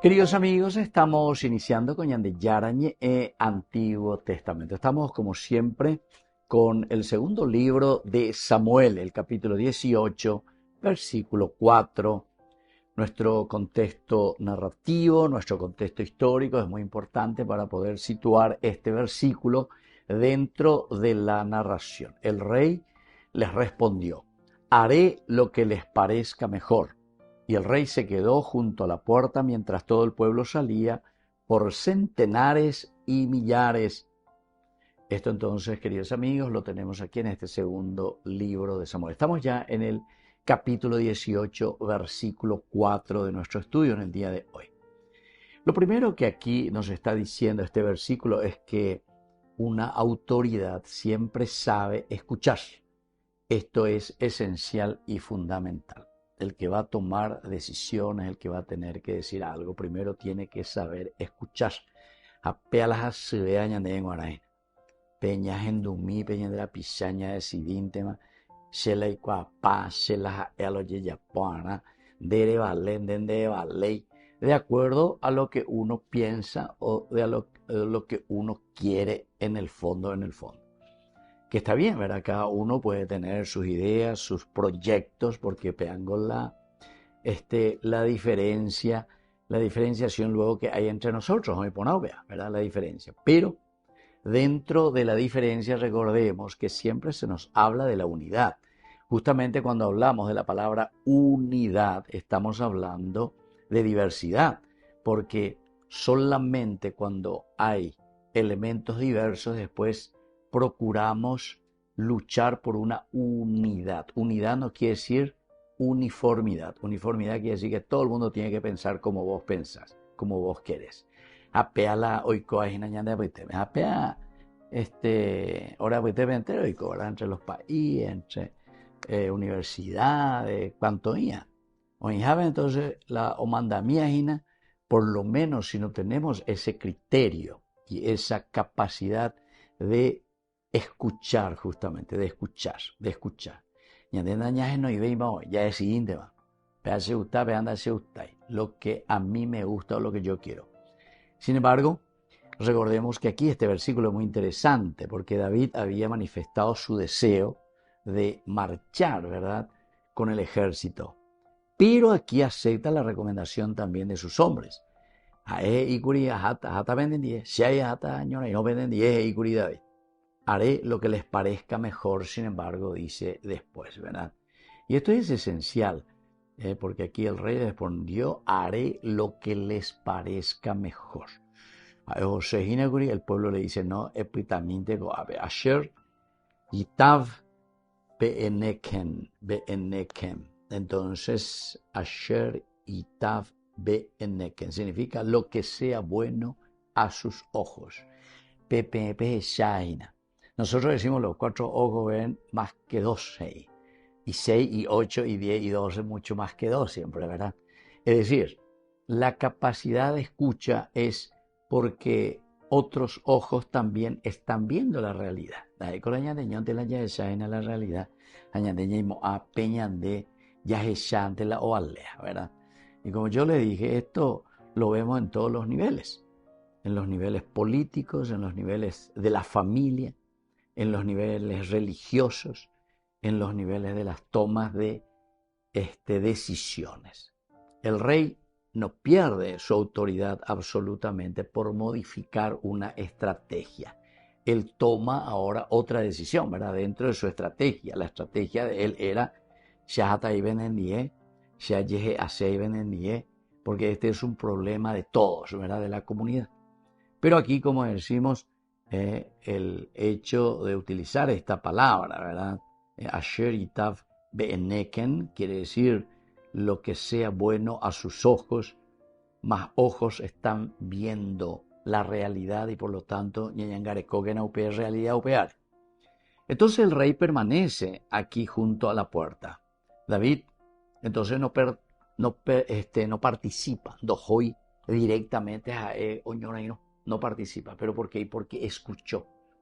Queridos amigos, estamos iniciando con Yarañe Antiguo Testamento. Estamos, como siempre, con el segundo libro de Samuel, el capítulo 18, versículo 4. Nuestro contexto narrativo, nuestro contexto histórico es muy importante para poder situar este versículo dentro de la narración. El rey les respondió: haré lo que les parezca mejor. Y el rey se quedó junto a la puerta mientras todo el pueblo salía por centenares y millares. Esto entonces, queridos amigos, lo tenemos aquí en este segundo libro de Samuel. Estamos ya en el capítulo 18, versículo 4 de nuestro estudio en el día de hoy. Lo primero que aquí nos está diciendo este versículo es que una autoridad siempre sabe escuchar. Esto es esencial y fundamental. El que va a tomar decisiones, el que va a tener que decir algo, primero tiene que saber escuchar. Apealas se vean en guaraín. Peñas en dumí, peñas de la pisaña de sidíntema, shela y cuapá, shela a lo yeyapana, de valen, de valey, de acuerdo a lo que uno piensa o de a lo que uno quiere en el fondo. Que está bien, ¿verdad? Cada uno puede tener sus ideas, sus proyectos, porque pegango la diferenciación luego que hay entre nosotros, no me ¿verdad? La diferencia. Pero dentro de la diferencia recordemos que siempre se nos habla de la unidad. Justamente cuando hablamos de la palabra unidad, estamos hablando de diversidad, porque solamente cuando hay elementos diversos, después procuramos luchar por una unidad. Unidad no quiere decir uniformidad. Uniformidad quiere decir que todo el mundo tiene que pensar como vos pensás, como vos querés. Apea la oikoa hinañanda pues apea ahora pues entero oiko, ¿verdad? Entre los países, entre universidades, cuanto ia. O entonces la omandamia hina, por lo menos si no tenemos ese criterio y esa capacidad de escuchar, justamente, de escuchar. Ya es siguiente, va. Lo que a mí me gusta o lo que yo quiero. Sin embargo, recordemos que aquí este versículo es muy interesante porque David había manifestado su deseo de marchar, ¿verdad?, con el ejército. Pero aquí acepta la recomendación también de sus hombres. Haré lo que les parezca mejor, sin embargo, dice después, ¿verdad? Y esto es esencial, porque aquí el rey respondió: haré lo que les parezca mejor. El pueblo le dice: no, epitaminte goabe, asher yitav beeneken. Entonces, asher yitav beeneken significa lo que sea bueno a sus ojos. Pepe shaina. Nosotros decimos los 4 ojos ven más que 12, y 6 y 8 y 10 y 12 mucho más que 2 siempre, ¿verdad? Es decir, la capacidad de escucha es porque otros ojos también están viendo la realidad. La realidad, ¿verdad? Y como yo le dije, esto lo vemos en todos los niveles. En los niveles políticos, en los niveles de la familia, en los niveles religiosos, en los niveles de las tomas de decisiones. El rey no pierde su autoridad absolutamente por modificar una estrategia. Él toma ahora otra decisión, ¿verdad? Dentro de su estrategia. La estrategia de él era porque este es un problema de todos, ¿verdad? De la comunidad. Pero aquí, como decimos, el hecho de utilizar esta palabra, ¿verdad? Asher yitav beeneken quiere decir lo que sea bueno a sus ojos, más ojos están viendo la realidad y por lo tanto realidad upear. Entonces el rey permanece aquí junto a la puerta. David entonces no participa, dojoy directamente a no participa. ¿Pero por qué? Porque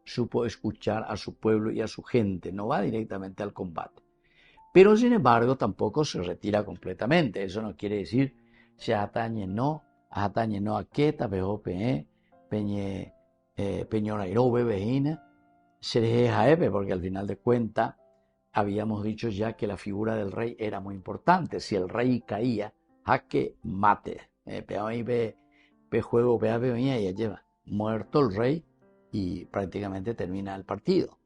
supo escuchar a su pueblo y a su gente, no va directamente al combate. Pero sin embargo tampoco se retira completamente. Eso no quiere decir se atañe no Ajatañe no aqueta, pejo peñe, peñonairobe, vejina, sereje jaepe, porque al final de cuentas habíamos dicho ya que la figura del rey era muy importante. Si el rey caía, jaque mate. Juego, y ya lleva muerto el rey y prácticamente termina el partido,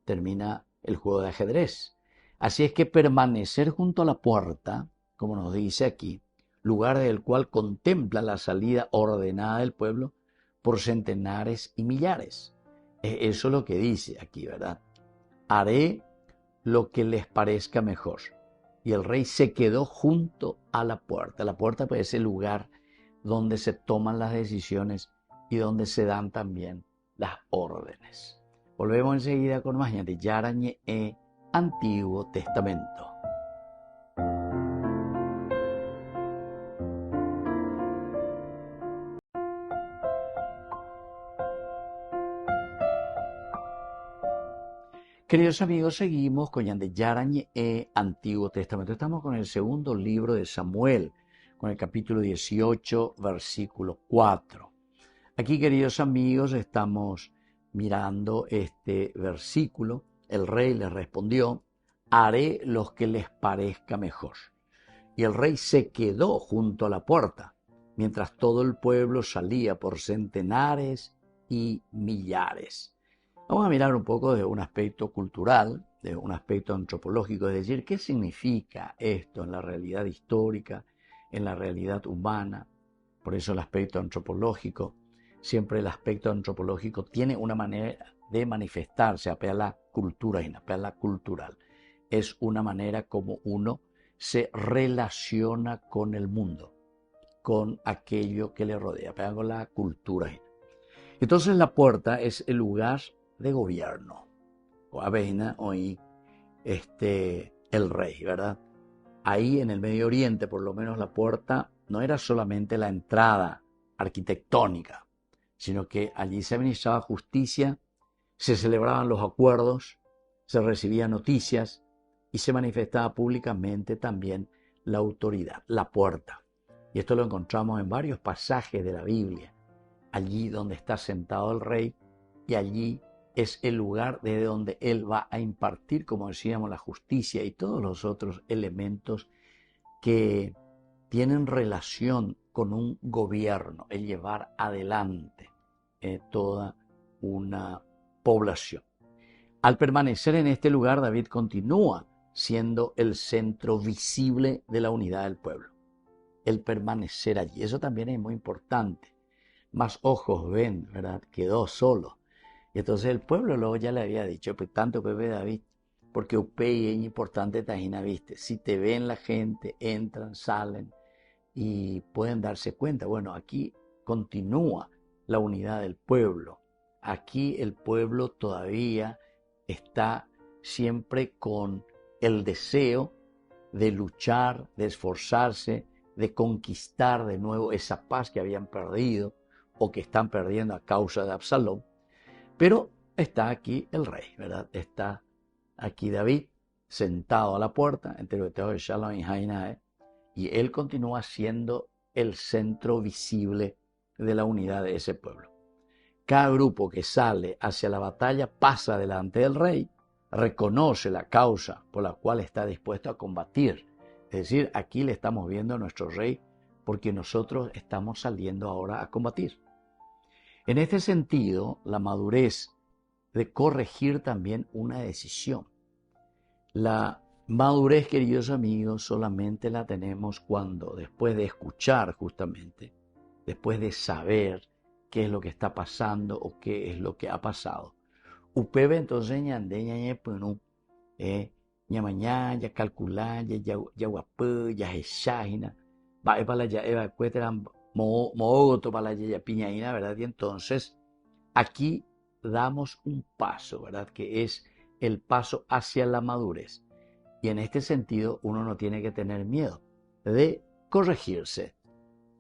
termina el juego de ajedrez. Así es que permanecer junto a la puerta, como nos dice aquí, lugar del cual contempla la salida ordenada del pueblo por centenares y millares. Eso es lo que dice aquí, ¿verdad? Haré lo que les parezca mejor. Y el rey se quedó junto a la puerta. La puerta pues es el lugar donde se toman las decisiones y donde se dan también las órdenes. Volvemos enseguida con más de Yarañe Antiguo Testamento. Queridos amigos, seguimos con Yande Yarañe Antiguo Testamento. Estamos con el segundo libro de Samuel, con el capítulo 18, versículo 4. Aquí, queridos amigos, estamos mirando este versículo. El rey le respondió, haré lo que les parezca mejor. Y el rey se quedó junto a la puerta, mientras todo el pueblo salía por centenares y millares. Vamos a mirar un poco de un aspecto cultural, de un aspecto antropológico, es decir, ¿qué significa esto en la realidad histórica, en la realidad humana? Por eso el aspecto antropológico, siempre el aspecto antropológico tiene una manera de manifestarse, apela a la cultura, apela a la cultural. Es una manera como uno se relaciona con el mundo, con aquello que le rodea, apela con la cultura. Entonces la puerta es el lugar de gobierno, o avena, hoy el rey, ¿verdad? Ahí en el Medio Oriente, por lo menos la puerta no era solamente la entrada arquitectónica, sino que allí se administraba justicia, se celebraban los acuerdos, se recibían noticias y se manifestaba públicamente también la autoridad, la puerta. Y esto lo encontramos en varios pasajes de la Biblia, allí donde está sentado el rey y allí es el lugar desde donde él va a impartir, como decíamos, la justicia y todos los otros elementos que tienen relación con un gobierno, el llevar adelante toda una población. Al permanecer en este lugar, David continúa siendo el centro visible de la unidad del pueblo. El permanecer allí, eso también es muy importante. Más ojos ven, ¿verdad? Quedó solo. Y entonces el pueblo luego ya le había dicho, pues tanto Pepe David, porque Upey es importante tajina, viste. Si te ven la gente, entran, salen y pueden darse cuenta. Bueno, aquí continúa la unidad del pueblo. Aquí el pueblo todavía está siempre con el deseo de luchar, de esforzarse, de conquistar de nuevo esa paz que habían perdido o que están perdiendo a causa de Absalón. Pero está aquí el rey, ¿verdad? Está aquí David sentado a la puerta entre los de Shalom y Jainae, y él continúa siendo el centro visible de la unidad de ese pueblo. Cada grupo que sale hacia la batalla pasa delante del rey, reconoce la causa por la cual está dispuesto a combatir. Es decir, aquí le estamos viendo a nuestro rey porque nosotros estamos saliendo ahora a combatir. En este sentido, la madurez de corregir también una decisión. La madurez, queridos amigos, solamente la tenemos cuando, después de escuchar justamente, después de saber qué es lo que está pasando o qué es lo que ha pasado. Upebe entonces ñande ñañe punu, ñamañá, ya calcular, ya guapé, ya hechagina, va para ya eva cuetran mooto para ya piñaina, ¿verdad? Y entonces aquí damos un paso, ¿verdad? Que es el paso hacia la madurez. Y en este sentido uno no tiene que tener miedo de corregirse,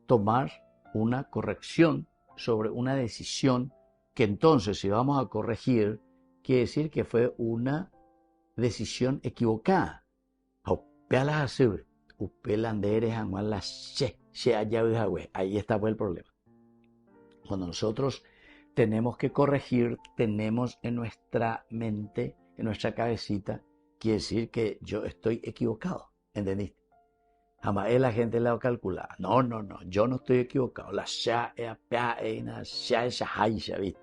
tomar una corrección sobre una decisión que entonces si vamos a corregir, quiere decir que fue una decisión equivocada. upelanderes anual la she allá. Ahí está pues el problema. Cuando nosotros tenemos que corregir, tenemos en nuestra mente, en nuestra cabecita, quiere decir que yo estoy equivocado, ¿entendiste? Jamás la gente la calcula. No, yo no estoy equivocado. La sha es ¿viste?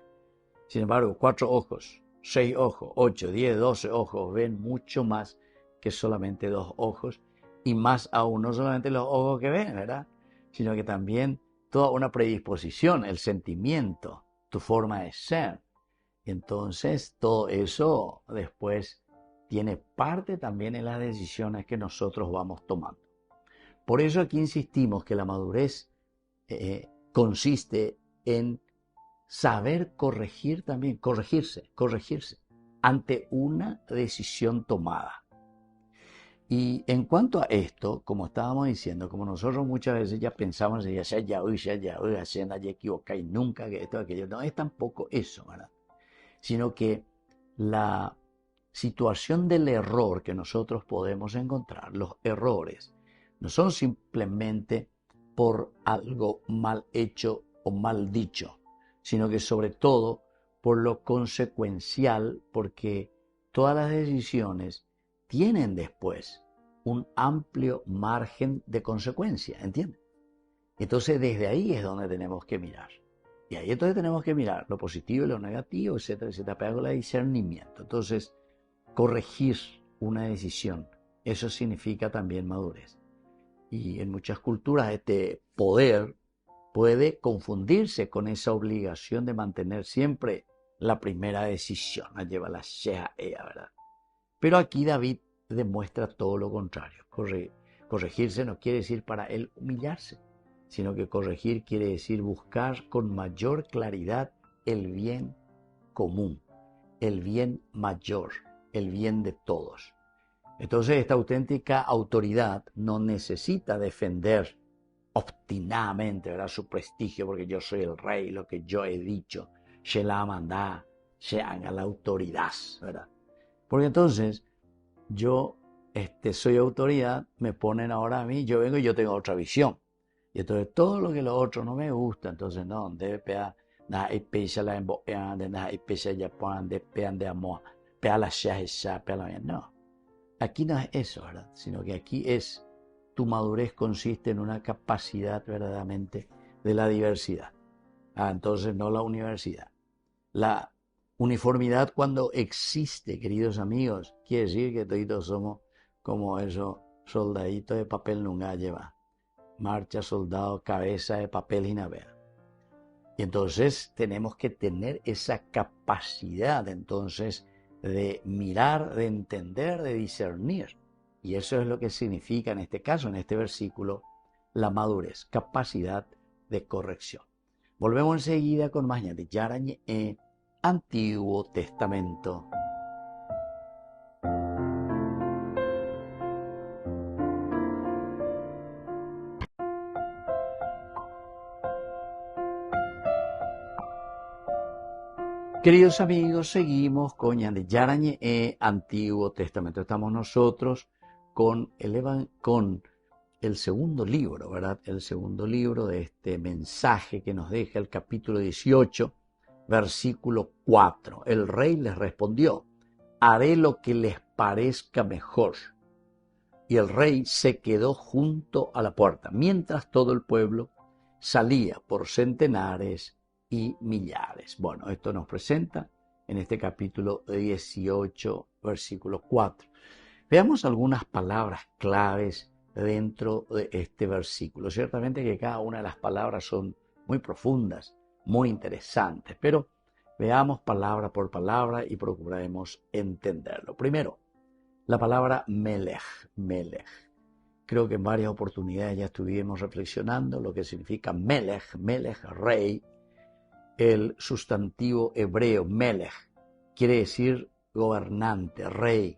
Sin embargo, 4 ojos, 6 ojos, 8, 10, 12 ojos ven mucho más que solamente 2 ojos, y más aún, no solamente los ojos que ven, ¿verdad? Sino que también toda una predisposición, el sentimiento, tu forma de ser. Entonces, todo eso después tiene parte también en las decisiones que nosotros vamos tomando. Por eso aquí insistimos que la madurez consiste en saber corregir también, corregirse ante una decisión tomada. Y en cuanto a esto, como estábamos diciendo, como nosotros muchas veces ya pensamos, ya equivoca y nunca que esto, aquello, no es tampoco eso, ¿verdad? Sino que la situación del error que nosotros podemos encontrar, los errores, no son simplemente por algo mal hecho o mal dicho, sino que sobre todo por lo consecuencial, porque todas las decisiones tienen después un amplio margen de consecuencia, ¿entiendes? Entonces desde ahí es donde tenemos que mirar. Y ahí entonces tenemos que mirar lo positivo y lo negativo, etcétera, etcétera, pero con el discernimiento. Entonces, corregir una decisión, eso significa también madurez. Y en muchas culturas este poder puede confundirse con esa obligación de mantener siempre la primera decisión, la lleva la shea, ¿verdad? Pero aquí David demuestra todo lo contrario. Corregirse no quiere decir para él humillarse, sino que corregir quiere decir buscar con mayor claridad el bien común, el bien mayor, el bien de todos. Entonces esta auténtica autoridad no necesita defender obstinadamente, ¿verdad?, su prestigio, porque yo soy el rey, lo que yo he dicho, se la manda, se haga la autoridad, ¿verdad? Porque entonces yo soy autoridad, me ponen ahora a mí, yo vengo y yo tengo otra visión. Y entonces todo lo que los otros no me gusta, entonces no, debe pegar, nada, y pesa la emboean, de nada, y pesa ya ponen, de pean de amor, pea la ya, pea la bien, no. Aquí no es eso, ¿verdad? Sino que aquí es, tu madurez consiste en una capacidad verdaderamente de la diversidad. Entonces no la universidad. La uniformidad cuando existe, queridos amigos, quiere decir que todos somos como esos soldaditos de papel nunca lleva. Marcha, soldado, cabeza de papel y navega. Y entonces tenemos que tener esa capacidad entonces de mirar, de entender, de discernir. Y eso es lo que significa en este caso, en este versículo, la madurez, capacidad de corrección. Volvemos enseguida con más de Yarañe, Antiguo Testamento. Queridos amigos, seguimos con Yarañe, Antiguo Testamento. Estamos nosotros con el segundo libro, ¿verdad? El segundo libro de este mensaje que nos deja el capítulo 18, versículo 4. El rey les respondió: haré lo que les parezca mejor. Y el rey se quedó junto a la puerta, mientras todo el pueblo salía por centenares y millares. Bueno, esto nos presenta en este capítulo 18, versículo 4. Veamos algunas palabras claves dentro de este versículo. Ciertamente que cada una de las palabras son muy profundas, muy interesantes, pero veamos palabra por palabra y procuraremos entenderlo. Primero, la palabra melech. Creo que en varias oportunidades ya estuvimos reflexionando lo que significa melech, rey. El sustantivo hebreo melech quiere decir gobernante, rey,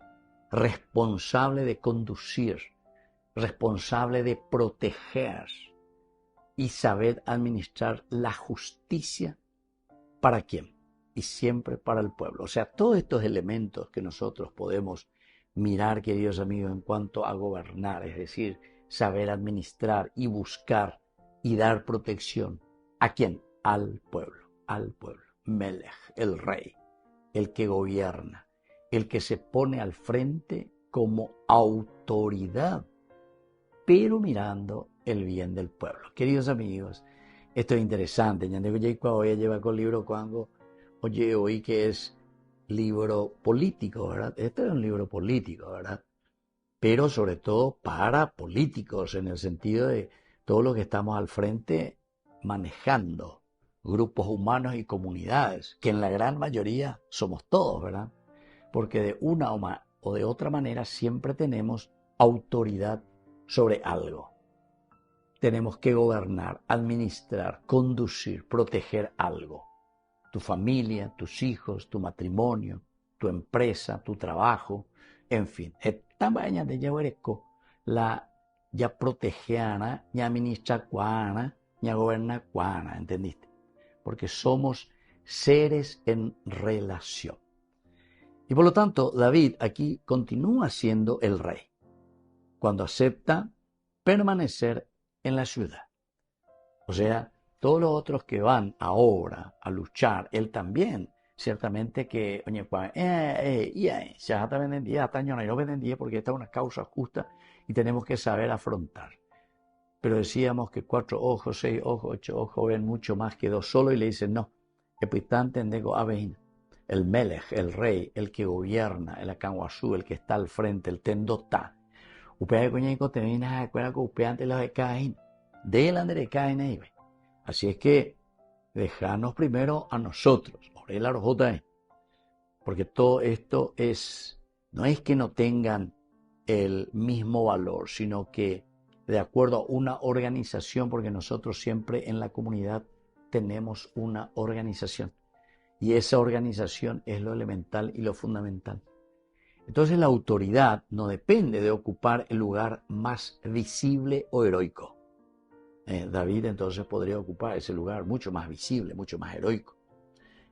responsable de conducir, responsable de proteger y saber administrar la justicia. ¿Para quién? Y siempre para el pueblo. O sea, todos estos elementos que nosotros podemos mirar, queridos amigos, en cuanto a gobernar, es decir, saber administrar y buscar y dar protección. ¿A quién? Al pueblo, al pueblo. Melech, el rey, el que gobierna, el que se pone al frente como autoridad, pero mirando el bien del pueblo. Queridos amigos, esto es interesante. Hoy lleva con libro cuando oye, oí que es libro político, ¿verdad? Este es un libro político, ¿verdad? Pero sobre todo para políticos, en el sentido de todos los que estamos al frente manejando grupos humanos y comunidades, que en la gran mayoría somos todos, ¿verdad? Porque de una o de otra manera siempre tenemos autoridad sobre algo. Tenemos que gobernar, administrar, conducir, proteger algo. Tu familia, tus hijos, tu matrimonio, tu empresa, tu trabajo, en fin. Esta vaina de Yahuereco, la ya protegeana, ya administra cuana, ya goberna cuana, ¿entendiste? Porque somos seres en relación. Y por lo tanto, David aquí continúa siendo el rey, cuando acepta permanecer en la ciudad. O sea, todos los otros que van ahora a luchar, él también, ciertamente que, oye, ya está vendendía, hasta año no vendendía porque esta es una causa justa y tenemos que saber afrontar. Pero decíamos que 4 ojos, 6 ojos, 8 ojos ven mucho más que 2 solo y le dicen no. El Melech, el rey, el que gobierna, el Akanguazú, el que está al frente, el Tendotá. Upea coñeco te vienes a acuerdo que upea ante los de Caín. Delante de Caín ahí. Así es que dejarnos primero a nosotros, porque todo esto no es que no tengan el mismo valor, sino que de acuerdo a una organización, porque nosotros siempre en la comunidad tenemos una organización y esa organización es lo elemental y lo fundamental. Entonces la autoridad no depende de ocupar el lugar más visible o heroico. David entonces podría ocupar ese lugar mucho más visible, mucho más heroico,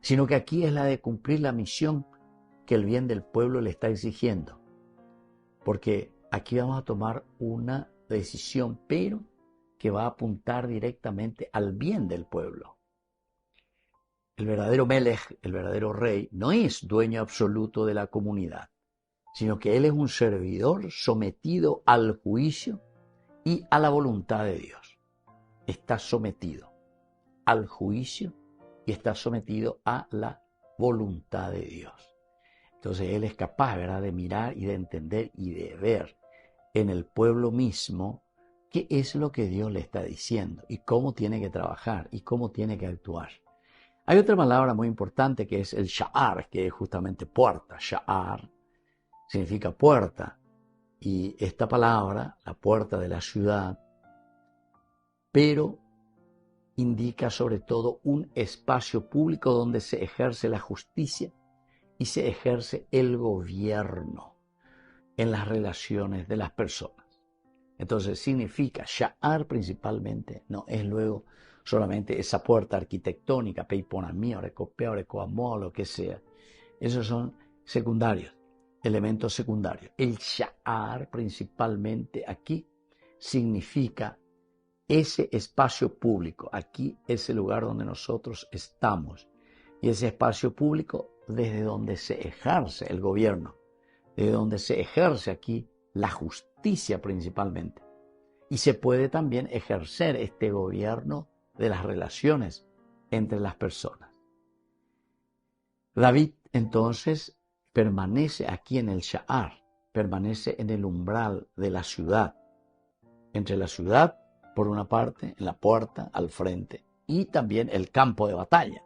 sino que aquí es la de cumplir la misión que el bien del pueblo le está exigiendo, porque aquí vamos a tomar una decisión, pero que va a apuntar directamente al bien del pueblo. El verdadero Melech, el verdadero rey, no es dueño absoluto de la comunidad, sino que él es un servidor sometido al juicio y a la voluntad de Dios. Está sometido al juicio y está sometido a la voluntad de Dios. Entonces él es capaz, ¿verdad?, de mirar y de entender y de ver en el pueblo mismo qué es lo que Dios le está diciendo y cómo tiene que trabajar y cómo tiene que actuar. Hay otra palabra muy importante que es el sha'ar, que es justamente puerta. Sha'ar significa puerta y esta palabra, la puerta de la ciudad, pero indica sobre todo un espacio público donde se ejerce la justicia y se ejerce el gobierno en las relaciones de las personas. Entonces significa, sha'ar principalmente, no es luego solamente esa puerta arquitectónica, peiponamía, orecopea, orecoamó, lo que sea. Esos son secundarios, elementos secundarios. El sha'ar principalmente aquí significa ese espacio público. Aquí es el lugar donde nosotros estamos. Y ese espacio público desde donde se ejerce el gobierno, desde donde se ejerce aquí la justicia principalmente. Y se puede también ejercer este gobierno de las relaciones entre las personas. David entonces permanece aquí en el sha'ar, permanece en el umbral de la ciudad, entre la ciudad por una parte, en la puerta, al frente, y también el campo de batalla.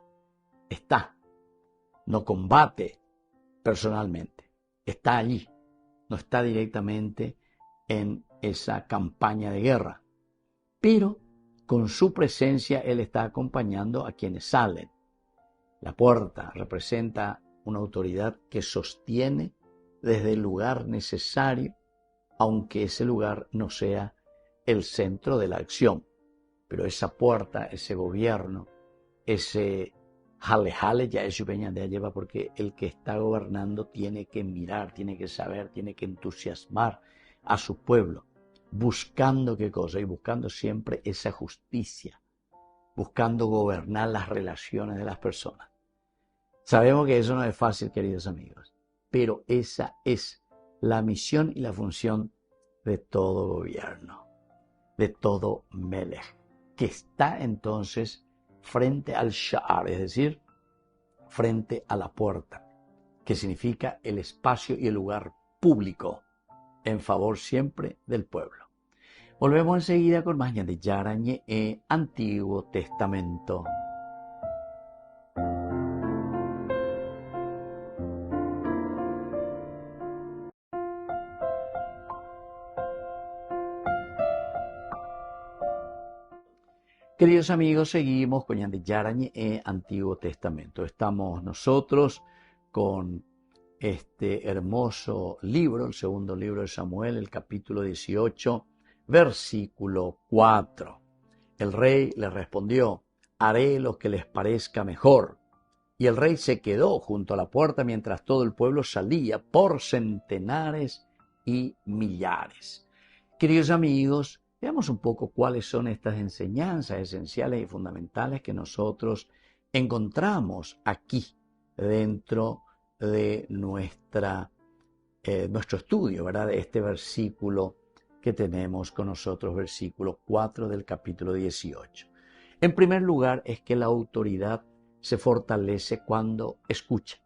Está, no combate personalmente, está allí, no está directamente en esa campaña de guerra, pero con su presencia él está acompañando a quienes salen. La puerta representa una autoridad que sostiene desde el lugar necesario, aunque ese lugar no sea el centro de la acción. Pero esa puerta, ese gobierno, ese jale ya es peña de lleva, porque el que está gobernando tiene que mirar, tiene que saber, tiene que entusiasmar a su pueblo. buscando qué cosa, y buscando siempre esa justicia, buscando gobernar las relaciones de las personas. Sabemos que eso no es fácil, queridos amigos, pero esa es la misión y la función de todo gobierno, de todo melech, que está entonces frente al sha'ar, es decir, frente a la puerta, que significa el espacio y el lugar público, en favor siempre del pueblo. Volvemos enseguida con más de Yarañe Antiguo Testamento. Queridos amigos, seguimos con Yarañe Antiguo Testamento. Estamos nosotros con este hermoso libro, el segundo libro de Samuel, el capítulo 18, versículo 4. El rey le respondió: haré lo que les parezca mejor. Y el rey se quedó junto a la puerta mientras todo el pueblo salía por centenares y millares. Queridos amigos, veamos un poco cuáles son estas enseñanzas esenciales y fundamentales que nosotros encontramos aquí dentro de nuestro estudio, ¿verdad? De este versículo que tenemos con nosotros, versículo 4 del capítulo 18. En primer lugar, es que la autoridad se fortalece cuando escucha.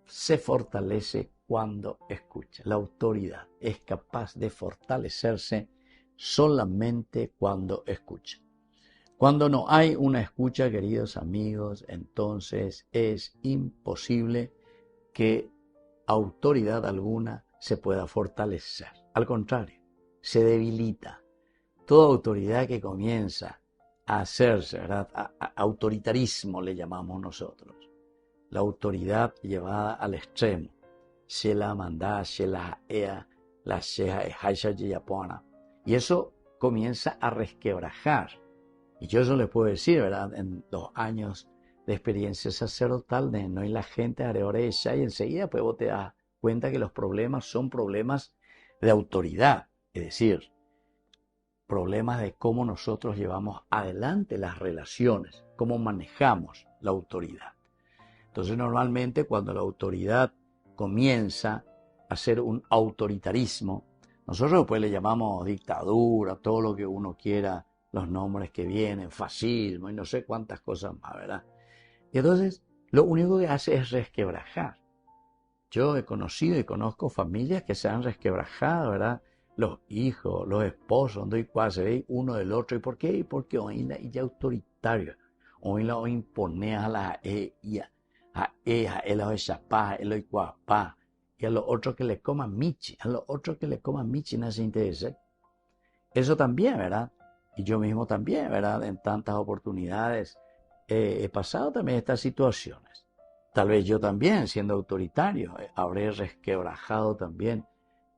Se fortalece cuando escucha. La autoridad es capaz de fortalecerse solamente cuando escucha. Cuando no hay una escucha, queridos amigos, entonces es imposible que autoridad alguna se pueda fortalecer. Al contrario, se debilita. Toda autoridad que comienza a hacerse, ¿verdad? Autoritarismo le llamamos nosotros. La autoridad llevada al extremo. Se la manda, se la ea, la sheja, y eso comienza a resquebrajar. Y yo eso les puedo decir, ¿verdad? En 2 años de experiencia sacerdotal, de no hay la gente areorecha, y enseguida pues vos te das cuenta que los problemas son problemas de autoridad, es decir, problemas de cómo nosotros llevamos adelante las relaciones, cómo manejamos la autoridad. Entonces normalmente cuando la autoridad comienza a ser un autoritarismo, nosotros después le llamamos dictadura, todo lo que uno quiera, los nombres que vienen, fascismo y no sé cuántas cosas más, ¿verdad? Y entonces lo único que hace es resquebrajar. Yo he conocido y conozco familias que se han resquebrajado, ¿verdad? Los hijos, los esposos, donde se ve uno del otro. ¿Y por qué? Porque hoy la es autoritario. Hoy la impone a la a la chapá, a los cuapá, y a los otros que le coman michi, no se interesa. Eso también, ¿verdad? Y yo mismo también, ¿verdad? En tantas oportunidades he pasado también estas situaciones. Tal vez yo también, siendo autoritario, habré resquebrajado también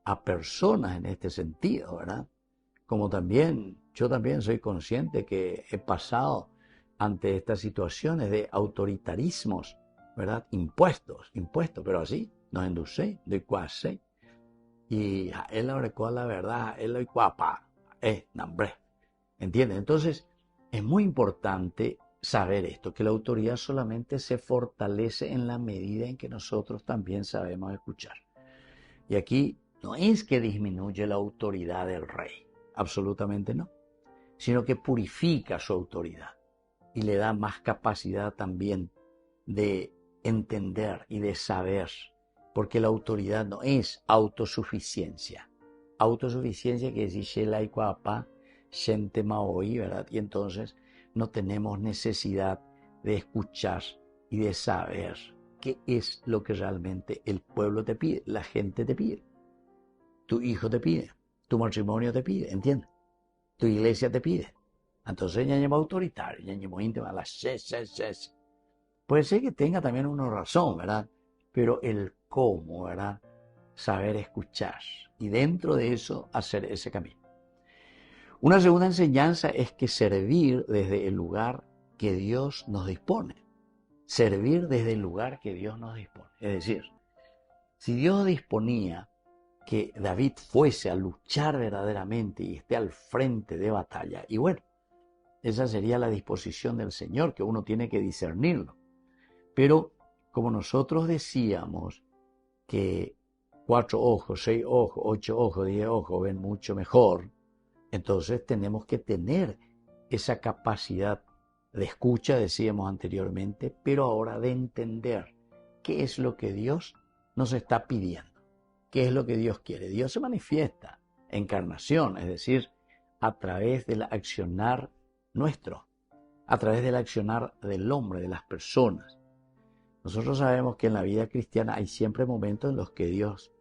a personas en este sentido, ¿verdad? Como también, yo también soy consciente que he pasado ante estas situaciones de autoritarismos, ¿verdad? Impuestos, pero así, nos induce, de cuase. Y él ahora la verdad, él lo cuapa, nombre. ¿Entienden? Entonces, es muy importante saber esto, que la autoridad solamente se fortalece en la medida en que nosotros también sabemos escuchar. Y aquí no es que disminuye la autoridad del rey, absolutamente no, sino que purifica su autoridad y le da más capacidad también de entender y de saber, porque la autoridad no es autosuficiencia. Autosuficiencia que dice la Ikuapa, Shente Maoi, ¿verdad? Y entonces no tenemos necesidad de escuchar y de saber qué es lo que realmente el pueblo te pide, la gente te pide, tu hijo te pide, tu matrimonio te pide, ¿entiendes? Tu iglesia te pide. Entonces ya llama autoritario, ya llama íntima, la puede ser que tenga también una razón, ¿verdad? Pero el cómo, ¿verdad? Saber escuchar y dentro de eso hacer ese camino. Una segunda enseñanza es que servir desde el lugar que Dios nos dispone. Servir desde el lugar que Dios nos dispone. Es decir, si Dios disponía que David fuese a luchar verdaderamente y esté al frente de batalla. Y bueno, esa sería la disposición del Señor, que uno tiene que discernirlo. Pero como nosotros decíamos que 4 ojos, 6 ojos, 8 ojos, 10 ojos ven mucho mejor, entonces tenemos que tener esa capacidad de escucha, decíamos anteriormente, pero ahora de entender qué es lo que Dios nos está pidiendo, qué es lo que Dios quiere. Dios se manifiesta en encarnación, es decir, a través del accionar nuestro, a través del accionar del hombre, de las personas. Nosotros sabemos que en la vida cristiana hay siempre momentos en los que Dios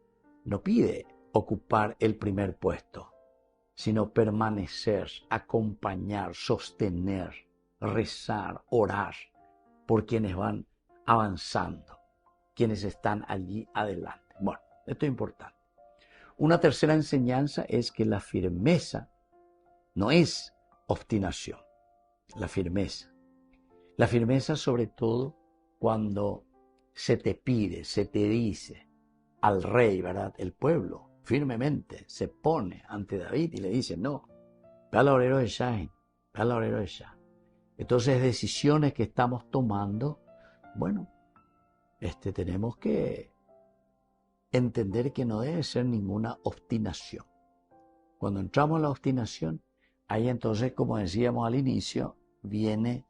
no pide ocupar el primer puesto, sino permanecer, acompañar, sostener, rezar, orar por quienes van avanzando, quienes están allí adelante. Bueno, esto es importante. Una tercera enseñanza es que la firmeza no es obstinación. La firmeza sobre todo cuando se te pide, se te dice al rey, ¿verdad? El pueblo firmemente se pone ante David y le dice, no, ve al orero de Shain, ve al orero de Shah. Entonces, decisiones que estamos tomando, bueno, tenemos que entender que no debe ser ninguna obstinación. Cuando entramos en la obstinación, ahí entonces, como decíamos al inicio, viene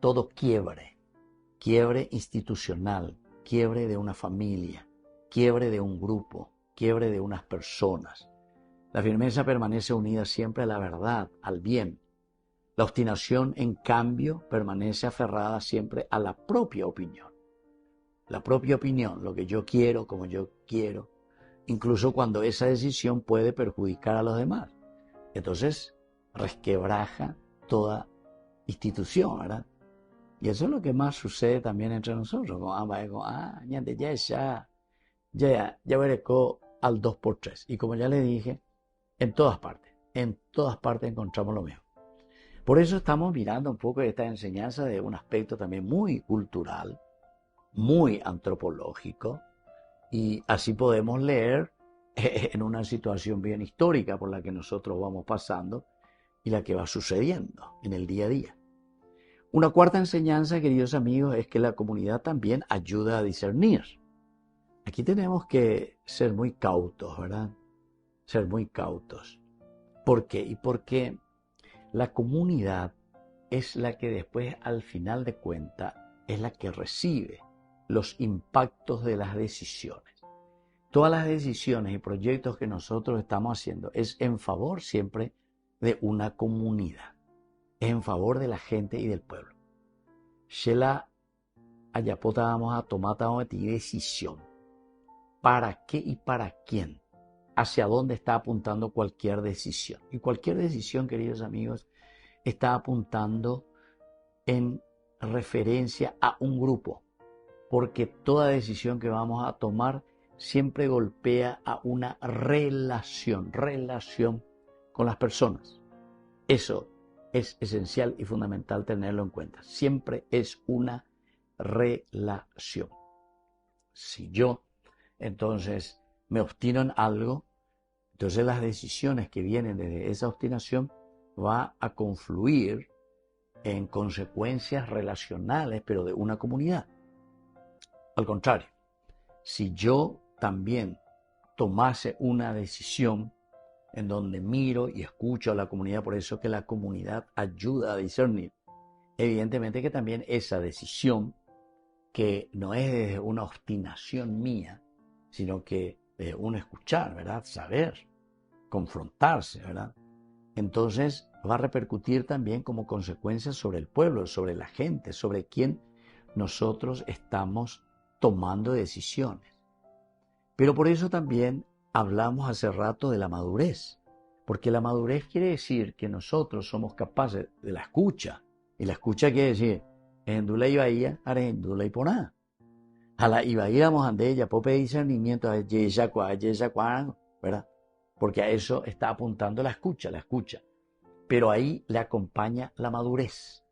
todo quiebre institucional, quiebre de una familia, quiebre de un grupo, quiebre de unas personas. La firmeza permanece unida siempre a la verdad, al bien. La obstinación, en cambio, permanece aferrada siempre a la propia opinión. La propia opinión, lo que yo quiero, como yo quiero, incluso cuando esa decisión puede perjudicar a los demás. Entonces, resquebraja toda institución, ¿verdad? Y eso es lo que más sucede también entre nosotros. Ya veré al 2x3. Y como ya le dije, en todas partes encontramos lo mismo. Por eso estamos mirando un poco esta enseñanza de un aspecto también muy cultural, muy antropológico, y así podemos leer en una situación bien histórica por la que nosotros vamos pasando y la que va sucediendo en el día a día. Una cuarta enseñanza, queridos amigos, es que la comunidad también ayuda a discernir. Aquí tenemos que ser muy cautos, ¿verdad? Ser muy cautos. ¿Por qué? Y porque la comunidad es la que después, al final de cuentas, es la que recibe los impactos de las decisiones. Todas las decisiones y proyectos que nosotros estamos haciendo es en favor siempre de una comunidad, es en favor de la gente y del pueblo. Shela Ayapota vamos a tomar decisión. ¿Para qué y para quién? ¿Hacia dónde está apuntando cualquier decisión? Y cualquier decisión, queridos amigos, está apuntando en referencia a un grupo, porque toda decisión que vamos a tomar siempre golpea a una relación con las personas. Eso es esencial y fundamental tenerlo en cuenta. Siempre es una relación. Si yo entonces me obstino en algo, entonces las decisiones que vienen desde esa obstinación va a confluir en consecuencias relacionales, pero de una comunidad. Al contrario, si yo también tomase una decisión en donde miro y escucho a la comunidad, por eso que la comunidad ayuda a discernir, evidentemente que también esa decisión, que no es desde una obstinación mía, sino que de un escuchar, ¿verdad? Saber, confrontarse, ¿verdad? Entonces va a repercutir también como consecuencia sobre el pueblo, sobre la gente, sobre quien nosotros estamos tomando decisiones. Pero por eso también hablamos hace rato de la madurez, porque la madurez quiere decir que nosotros somos capaces de la escucha, y la escucha quiere decir, Endula y Bahía, Endula y Poná. A la Ibaía Mojandella, Pope discernimiento, ¿verdad? Porque a eso está apuntando la escucha. Pero ahí le acompaña la madurez,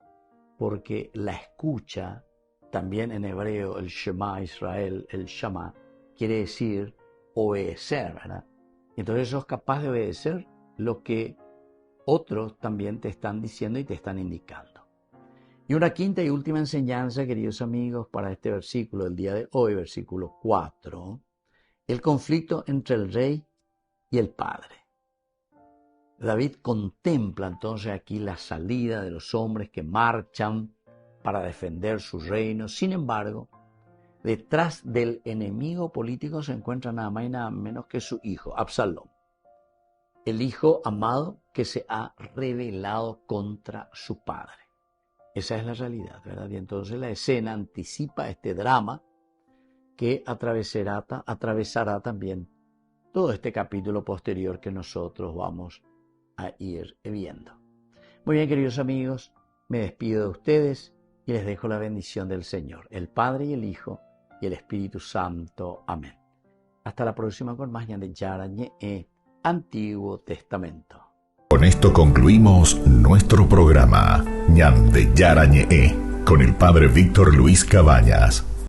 porque la escucha, también en hebreo el Shema Israel, el Shama, quiere decir obedecer, ¿verdad? Entonces sos capaz de obedecer lo que otros también te están diciendo y te están indicando. Y una quinta y última enseñanza, queridos amigos, para este versículo del día de hoy, versículo 4, el conflicto entre el rey y el padre. David contempla entonces aquí la salida de los hombres que marchan para defender su reino. Sin embargo, detrás del enemigo político se encuentra nada más y nada menos que su hijo, Absalón, el hijo amado que se ha rebelado contra su padre. Esa es la realidad, ¿verdad? Y entonces la escena anticipa este drama que atravesará también todo este capítulo posterior que nosotros vamos a ir viendo. Muy bien, queridos amigos, me despido de ustedes y les dejo la bendición del Señor, el Padre y el Hijo y el Espíritu Santo. Amén. Hasta la próxima con más Ñande Yarañe, Antiguo Testamento. Con esto concluimos nuestro programa Ñande Yarañe con el Padre Víctor Luis Cabañas.